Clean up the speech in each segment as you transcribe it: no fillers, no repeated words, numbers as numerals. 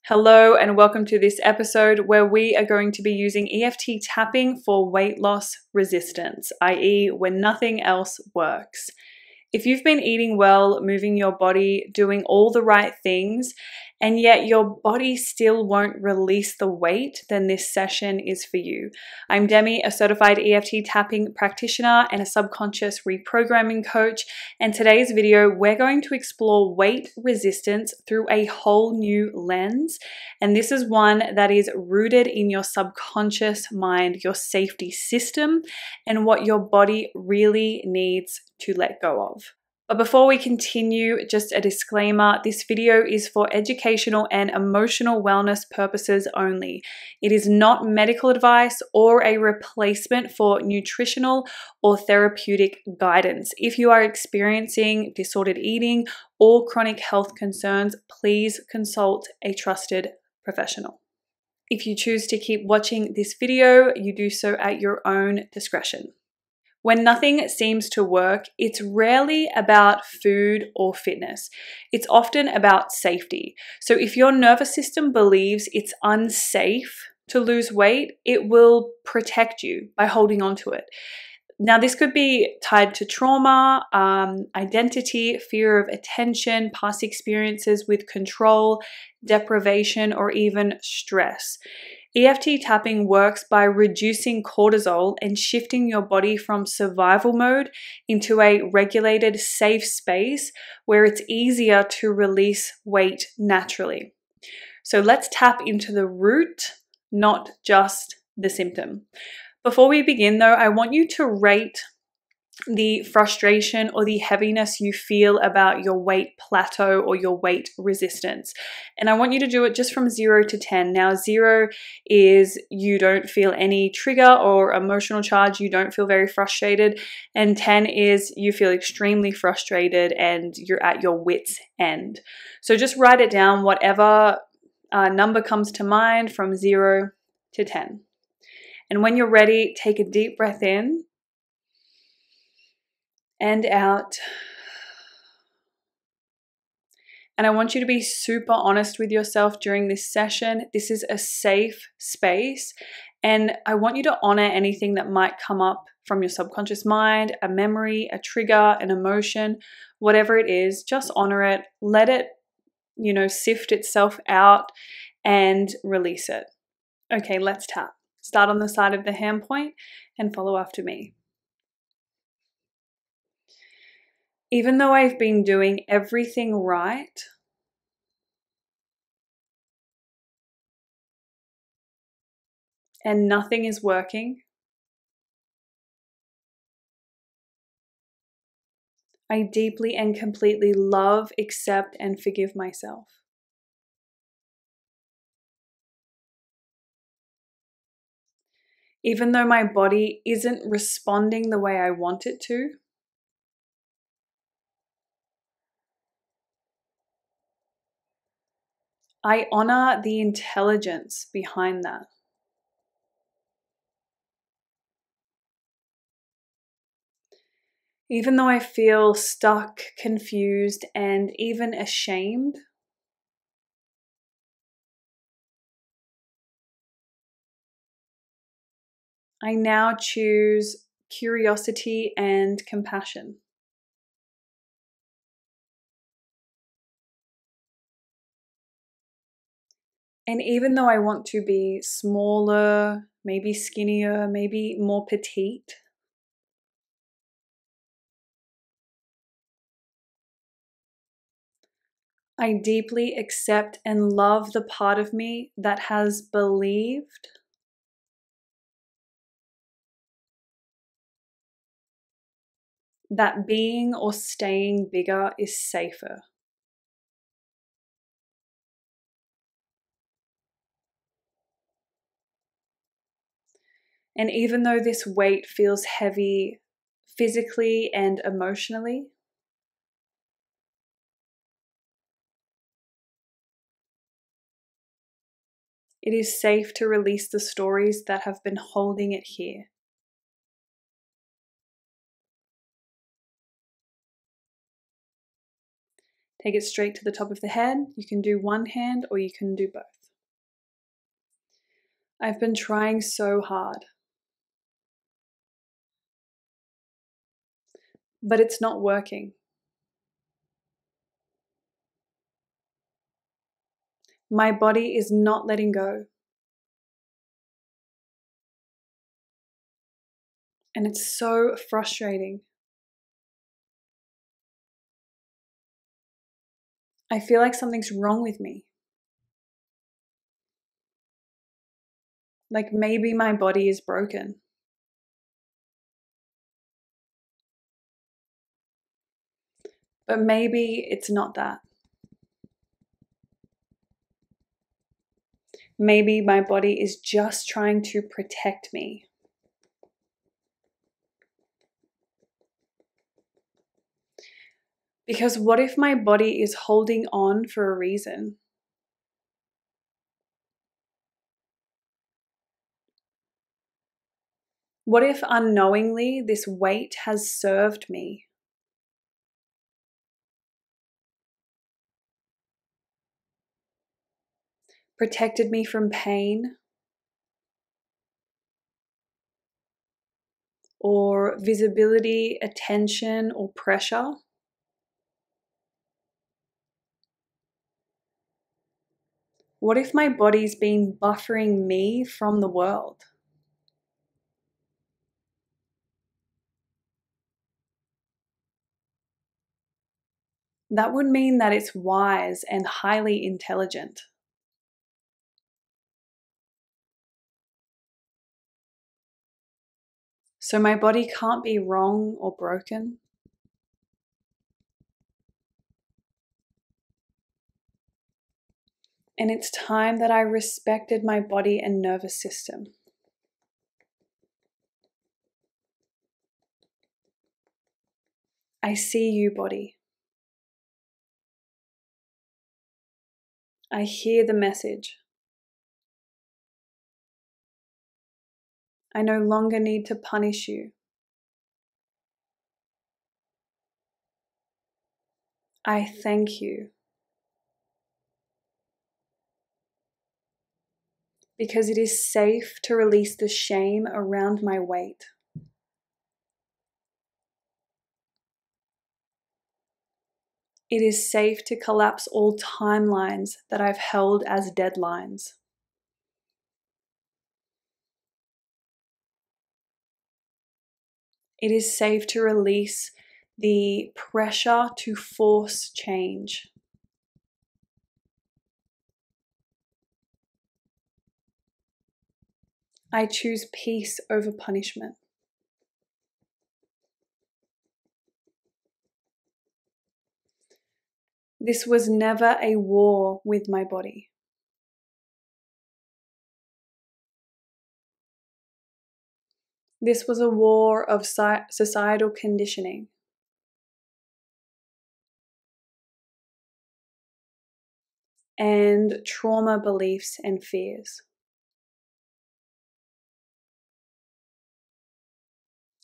Hello and welcome to this episode where we are going to be using EFT tapping for weight loss resistance, i.e. when nothing else works. If you've been eating well, moving your body, doing all the right things, and yet your body still won't release the weight, then this session is for you. I'm Demi, a certified EFT tapping practitioner and a subconscious reprogramming coach. And today's video, we're going to explore weight resistance through a whole new lens. And this is one that is rooted in your subconscious mind, your safety system, and what your body really needs to let go of. But before we continue, just a disclaimer, this video is for educational and emotional wellness purposes only. It is not medical advice or a replacement for nutritional or therapeutic guidance. If you are experiencing disordered eating or chronic health concerns, please consult a trusted professional. If you choose to keep watching this video, you do so at your own discretion. When nothing seems to work, it's rarely about food or fitness. It's often about safety. So if your nervous system believes it's unsafe to lose weight, it will protect you by holding on to it. Now, this could be tied to trauma, identity, fear of attention, past experiences with control, deprivation, or even stress. EFT tapping works by reducing cortisol and shifting your body from survival mode into a regulated, safe space where it's easier to release weight naturally. So let's tap into the root, not just the symptom. Before we begin though, I want you to rate the frustration or the heaviness you feel about your weight plateau or your weight resistance. And I want you to do it just from 0 to 10. Now, 0 is you don't feel any trigger or emotional charge, you don't feel very frustrated. And 10 is you feel extremely frustrated and you're at your wit's end. So just write it down, whatever number comes to mind from 0 to 10. And when you're ready, take a deep breath in and out. And I want you to be super honest with yourself during this session. This is a safe space, and I want you to honor anything that might come up from your subconscious mind, a memory, a trigger, an emotion, whatever it is, just honor it, let it, sift itself out and release it. Okay, let's tap. Start on the side of the hand point and follow after me. Even though I've been doing everything right, and nothing is working, I deeply and completely love, accept, and forgive myself. Even though my body isn't responding the way I want it to, I honor the intelligence behind that. Even though I feel stuck, confused, and even ashamed, I now choose curiosity and compassion. And even though I want to be smaller, maybe skinnier, maybe more petite, I deeply accept and love the part of me that has believed that being or staying bigger is safer. And even though this weight feels heavy physically and emotionally, it is safe to release the stories that have been holding it here. Take it straight to the top of the head. You can do one hand or you can do both. I've been trying so hard, but it's not working. My body is not letting go. And it's so frustrating. I feel like something's wrong with me. Like maybe my body is broken. But maybe it's not that. Maybe my body is just trying to protect me. Because what if my body is holding on for a reason? What if unknowingly this weight has served me? Protected me from pain or visibility, attention, or pressure? What if my body's been buffering me from the world? That would mean that it's wise and highly intelligent. So my body can't be wrong or broken. And it's time that I respected my body and nervous system. I see you, body. I hear the message. I no longer need to punish you. I thank you. Because it is safe to release the shame around my weight. It is safe to collapse all timelines that I've held as deadlines. It is safe to release the pressure to force change. I choose peace over punishment. This was never a war with my body. This was a war of societal conditioning. And trauma beliefs and fears.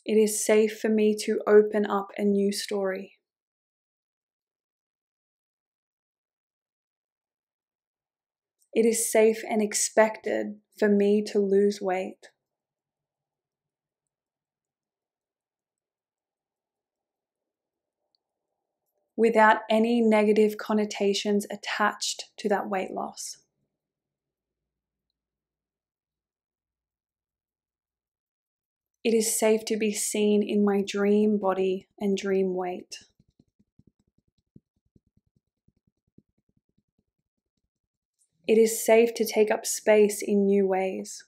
It is safe for me to open up a new story. It is safe and expected for me to lose weight. Without any negative connotations attached to that weight loss. It is safe to be seen in my dream body and dream weight. It is safe to take up space in new ways.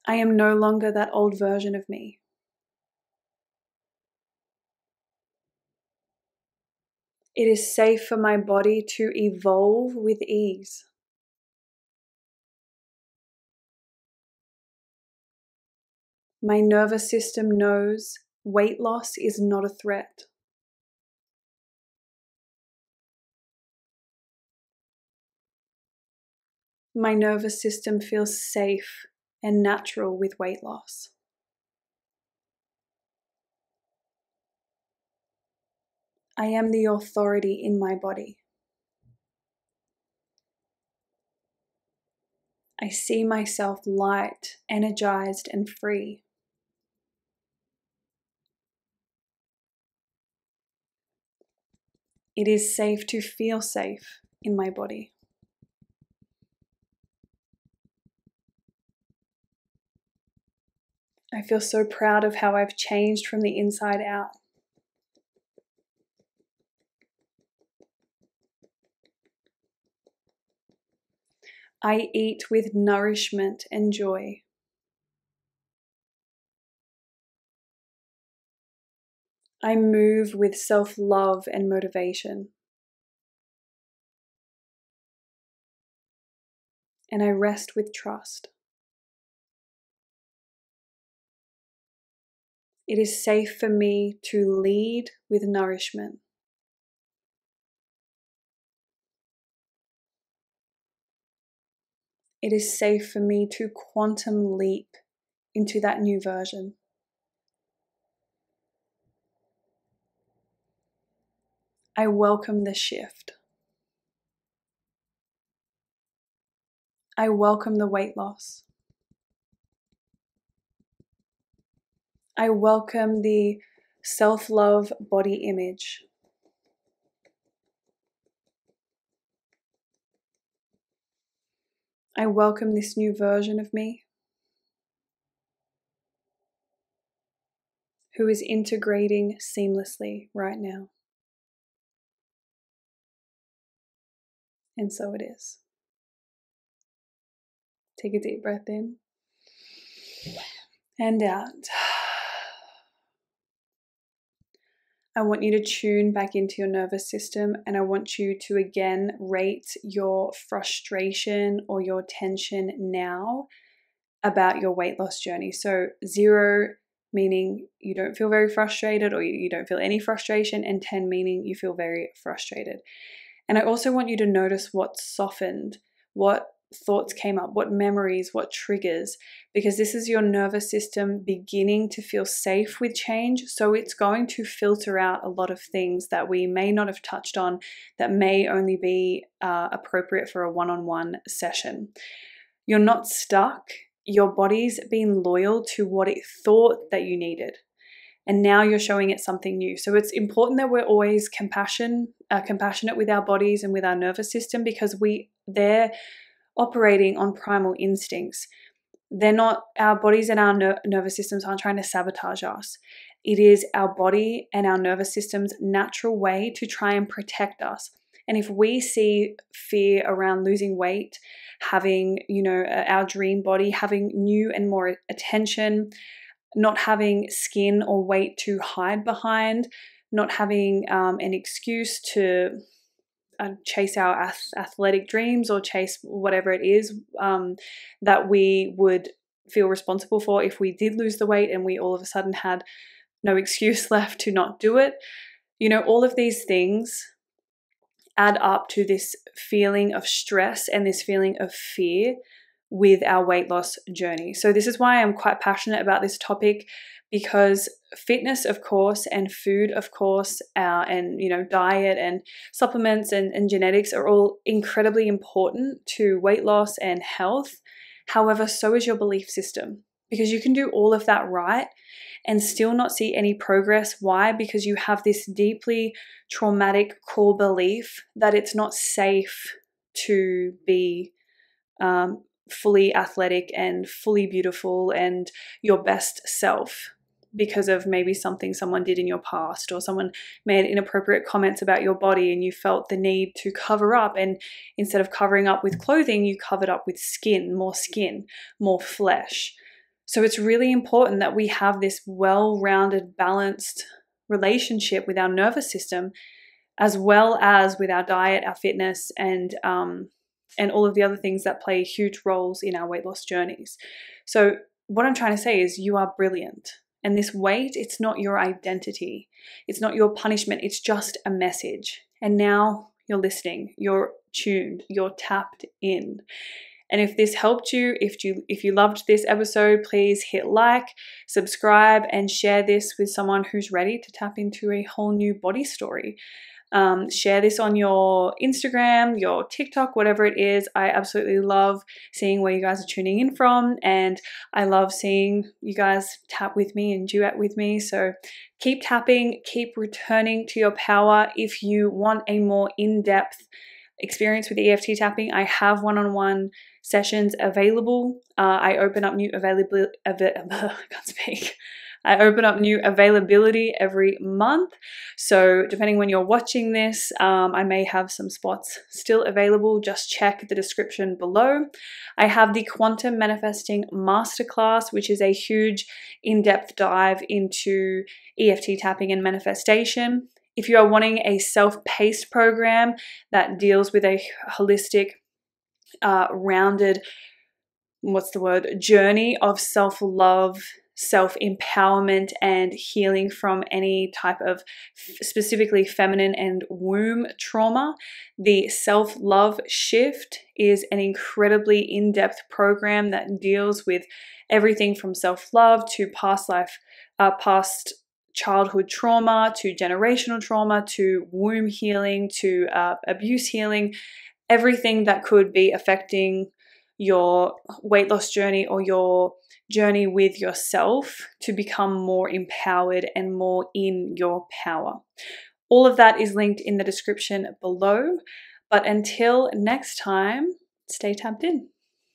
I am no longer that old version of me. It is safe for my body to evolve with ease. My nervous system knows weight loss is not a threat. My nervous system feels safe and natural with weight loss. I am the authority in my body. I see myself light, energized, and free. It is safe to feel safe in my body. I feel so proud of how I've changed from the inside out. I eat with nourishment and joy. I move with self-love and motivation. And I rest with trust. It is safe for me to lead with nourishment. It is safe for me to quantum leap into that new version. I welcome the shift. I welcome the weight loss. I welcome the self-love body image. I welcome this new version of me who is integrating seamlessly right now. And so it is. Take a deep breath in and out. I want you to tune back into your nervous system, and I want you to again rate your frustration or your tension now about your weight loss journey. So 0 meaning you don't feel very frustrated or you don't feel any frustration, and 10 meaning you feel very frustrated. And I also want you to notice what softened, what thoughts came up, what memories, what triggers, because this is your nervous system beginning to feel safe with change. So it's going to filter out a lot of things that we may not have touched on that may only be appropriate for a one-on-one session. You're not stuck. Your body's been loyal to what it thought that you needed. And now you're showing it something new. So it's important that we're always compassionate with our bodies and with our nervous system, because they're operating on primal instincts. They're not, our bodies and our nervous systems aren't trying to sabotage us. It is our body and our nervous system's natural way to try and protect us. And if we see fear around losing weight, having, our dream body, having new and more attention, not having skin or weight to hide behind, not having an excuse to chase our athletic dreams or chase whatever it is that we would feel responsible for if we did lose the weight and we all of a sudden had no excuse left to not do it. All of these things add up to this feeling of stress and this feeling of fear with our weight loss journey. So this is why I'm quite passionate about this topic, because fitness, of course, and food, of course, and diet and supplements and genetics are all incredibly important to weight loss and health. However, so is your belief system, because you can do all of that right and still not see any progress. Why? Because you have this deeply traumatic core belief that it's not safe to be fully athletic and fully beautiful and your best self, because of maybe something someone did in your past, or someone made inappropriate comments about your body and you felt the need to cover up, and instead of covering up with clothing, you covered up with skin, more flesh. So it's really important that we have this well-rounded, balanced relationship with our nervous system, as well as with our diet, our fitness, and all of the other things that play huge roles in our weight loss journeys. So what I'm trying to say is you are brilliant. And this weight, it's not your identity. It's not your punishment. It's just a message. And now you're listening. You're tuned. You're tapped in. And if this helped you, if you loved this episode, please hit like, subscribe, and share this with someone who's ready to tap into a whole new body story. Share this on your Instagram, your TikTok, whatever it is. I absolutely love seeing where you guys are tuning in from, and I love seeing you guys tap with me and duet with me. So keep tapping, keep returning to your power. If you want a more in-depth experience with EFT tapping, I have one-on-one sessions available. I open up new I open up new availability every month. So depending when you're watching this, I may have some spots still available. Just check the description below. I have the Quantum Manifesting Masterclass, which is a huge in-depth dive into EFT tapping and manifestation. If you are wanting a self-paced program that deals with a holistic, rounded, journey of self-love, self-empowerment, and healing from any type of specifically feminine and womb trauma, the Self-Love Shift is an incredibly in-depth program that deals with everything from self-love to past childhood trauma, to generational trauma, to womb healing, to abuse healing, everything that could be affecting your weight loss journey or your journey with yourself to become more empowered and more in your power. All of that is linked in the description below. But until next time, stay tapped in.